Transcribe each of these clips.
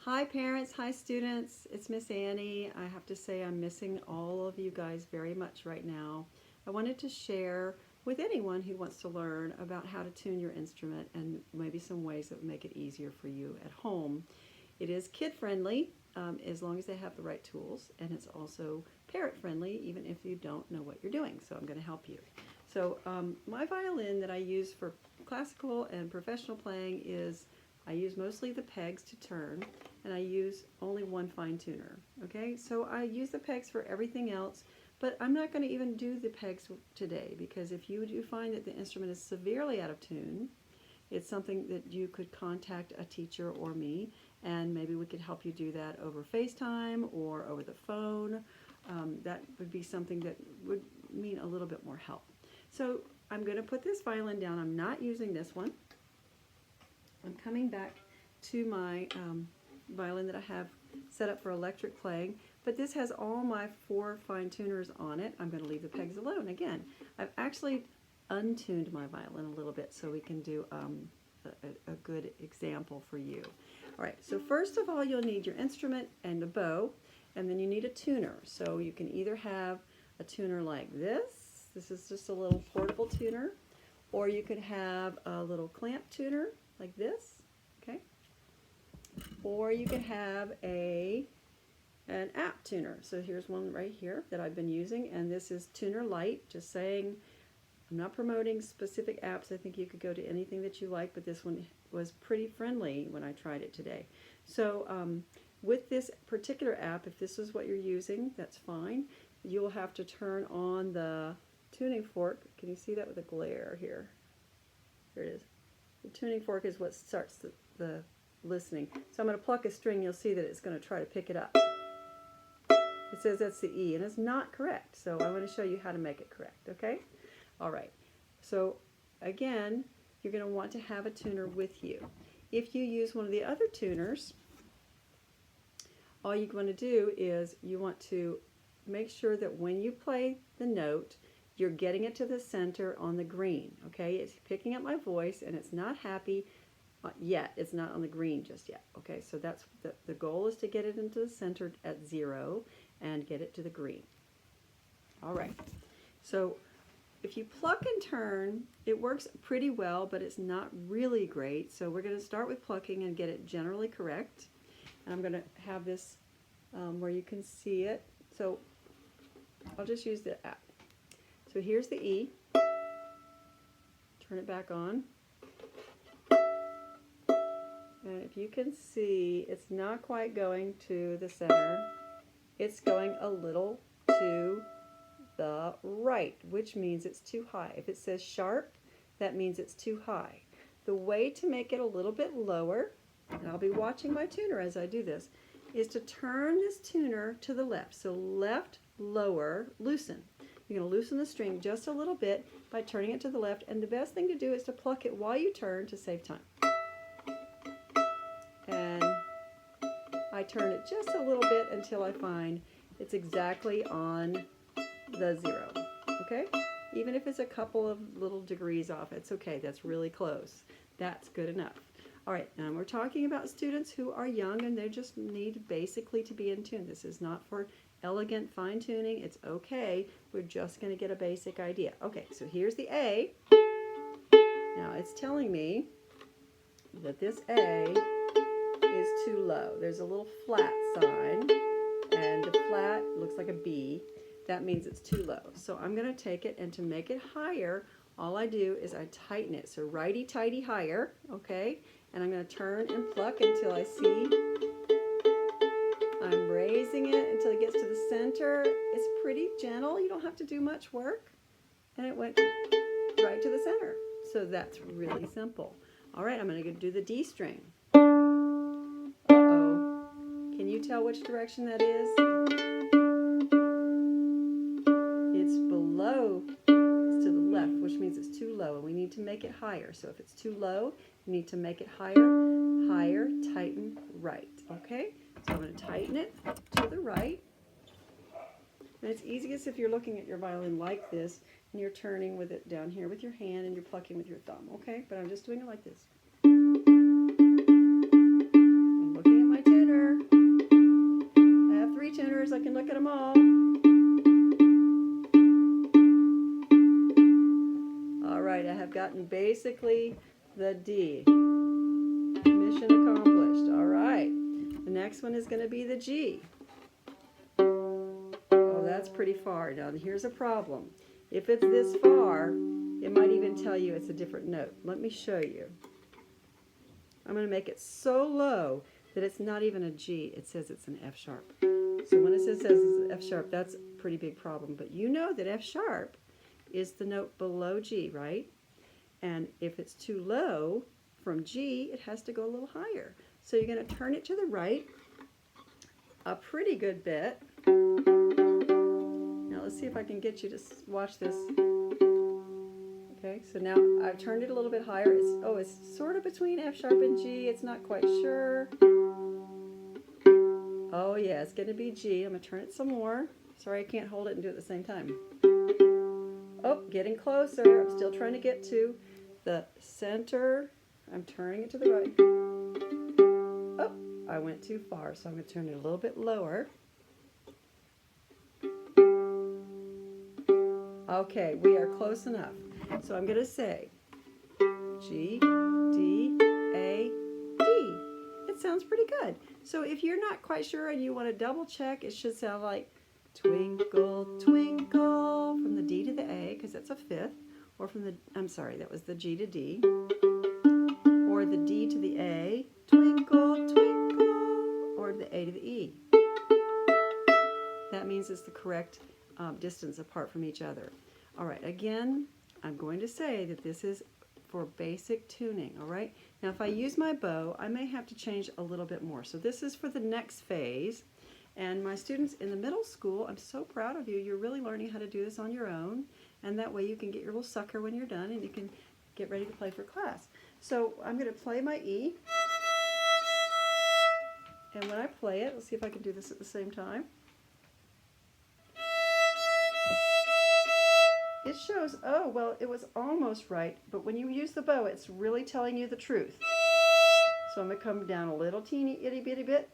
Hi parents, hi students, it's Miss Annie. I have to say I'm missing all of you guys very much right now. I wanted to share with anyone who wants to learn about how to tune your instrument and maybe some ways that would make it easier for you at home. It is kid friendly as long as they have the right tools, and it's also parent friendly even if you don't know what you're doing, so I'm going to help you. So my violin that I use for classical and professional playing is I use mostly the pegs to turn, and I use only one fine tuner. Okay, so I use the pegs for everything else, but I'm not going to even do the pegs today, because if you do find that the instrument is severely out of tune, it's something that you could contact a teacher or me, and maybe we could help you do that over FaceTime or over the phone. That would be something that would mean a little bit more help. So I'm going to put this violin down. I'm not using this one. I'm coming back to my violin that I have set up for electric playing, but this has all my 4 fine tuners on it. I'm going to leave the pegs alone. Again, I've actually untuned my violin a little bit so we can do a good example for you. All right, so first of all, you'll need your instrument and a bow, and then you need a tuner. So you can either have a tuner like this. This is just a little portable tuner, or you could have a little clamp tuner like this, okay? Or you could have an app tuner. So here's one right here that I've been using, and this is Tuner Lite, just saying I'm not promoting specific apps. I think you could go to anything that you like, but this one was pretty friendly when I tried it today. So with this particular app, if this is what you're using, that's fine. You'll have to turn on the tuning fork. Can you see that with a glare here? Here it is. The tuning fork is what starts the listening. So I'm going to pluck a string. You'll see that it's going to try to pick it up. It says that's the E, and it's not correct. So I want to show you how to make it correct, okay? All right. So again, you're going to want to have a tuner with you. If you use one of the other tuners, all you want to do is you want to make sure that when you play the note, you're getting it to the center on the green, okay? It's picking up my voice, and it's not happy yet. It's not on the green just yet, okay? So that's the goal, is to get it into the center at 0 and get it to the green. All right. So if you pluck and turn, it works pretty well, but it's not really great. So we're going to start with plucking and get it generally correct. And I'm going to have this where you can see it. So I'll just use the app. So here's the E. Turn it back on. And if you can see, it's not quite going to the center. It's going a little to the right, which means it's too high. If it says sharp, that means it's too high. The way to make it a little bit lower, and I'll be watching my tuner as I do this, is to turn this tuner to the left. So left, lower, loosen. You're going to loosen the string just a little bit by turning it to the left, and the best thing to do is to pluck it while you turn to save time. And I turn it just a little bit until I find it's exactly on the 0, okay? Even if it's a couple of little degrees off, it's okay. That's really close. That's good enough. All right, now we're talking about students who are young and they just need basically to be in tune. This is not for elegant fine tuning. It's okay. We're just going to get a basic idea. Okay, so here's the A. Now it's telling me that this A is too low. There's a little flat sign, and the flat looks like a B. That means it's too low. So I'm going to take it, and to make it higher, all I do is I tighten it. So righty-tighty higher, okay? And I'm going to turn and pluck until I see I'm raising it until it gets to the center. It's pretty gentle. You don't have to do much work. And it went right to the center. So that's really simple. All right, I'm going to do the D string. Uh-oh. Can you tell which direction that is? It's below. It's to the left, which means it's too low, and we need to make it higher. So if it's too low, you need to make it higher, higher, tighten, right. Okay? So I'm going to tighten it to the right. And it's easiest if you're looking at your violin like this, and you're turning with it down here with your hand, and you're plucking with your thumb, okay? But I'm just doing it like this. I'm looking at my tuner. basically the D. Mission accomplished. All right. The next one is going to be the G. Oh, that's pretty far. Now, here's a problem. If it's this far, it might even tell you it's a different note. Let me show you. I'm going to make it so low that it's not even a G. It says it's an F sharp. So when it says it's an F sharp, that's a pretty big problem. But you know that F sharp is the note below G, right? And if it's too low from G, it has to go a little higher. So you're going to turn it to the right a pretty good bit. Now let's see if I can get you to watch this. Okay, so now I've turned it a little bit higher. It's sort of between F sharp and G. It's not quite sure. Oh yeah, it's going to be G. I'm going to turn it some more. Sorry, I can't hold it and do it at the same time. Oh, getting closer. I'm still trying to get to the center. I'm turning it to the right. Oh, I went too far, so I'm going to turn it a little bit lower. Okay, we are close enough. So I'm going to say G, D, A, D. It sounds pretty good. So if you're not quite sure and you want to double check, it should sound like twinkle, twinkle from the D to the A, because that's a fifth, or from the, I'm sorry, that was the G to D, or the D to the A, twinkle, twinkle, or the A to the E. That means it's the correct distance apart from each other. All right, again, I'm going to say that this is for basic tuning, all right? Now, if I use my bow, I may have to change a little bit more. So this is for the next phase. And my students in the middle school, I'm so proud of you. You're really learning how to do this on your own. And that way you can get your little sucker when you're done and you can get ready to play for class. So I'm going to play my E. And when I play it, let's see if I can do this at the same time. It shows, oh, well, it was almost right, but when you use the bow, it's really telling you the truth. So I'm going to come down a little teeny itty bitty bit.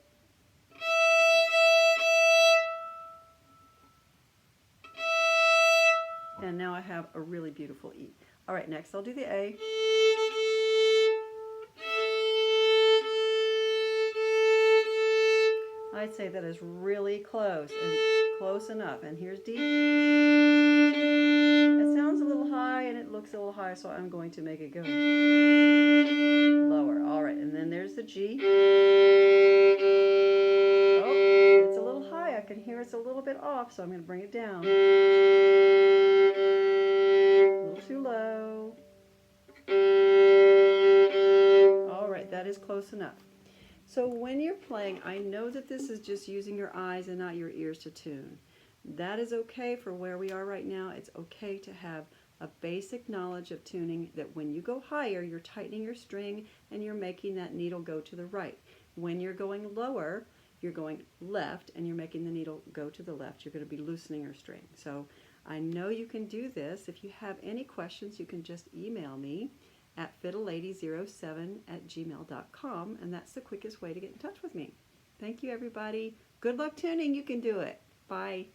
And now I have a really beautiful E. All right, next I'll do the A. I'd say that is really close and close enough. And here's D. It sounds a little high and it looks a little high, so I'm going to make it go lower. All right, and then there's the G. Oh, it's a little high. I can hear it's a little bit off, so I'm going to bring it down. A little too low. All right, that is close enough. So when you're playing, I know that this is just using your eyes and not your ears to tune. That is okay for where we are right now. It's okay to have a basic knowledge of tuning, that when you go higher, you're tightening your string and you're making that needle go to the right. When you're going lower, you're going left and you're making the needle go to the left. You're going to be loosening your string. So I know you can do this. If you have any questions, you can just email me at fiddlelady07@gmail.com, and that's the quickest way to get in touch with me. Thank you, everybody. Good luck tuning. You can do it. Bye.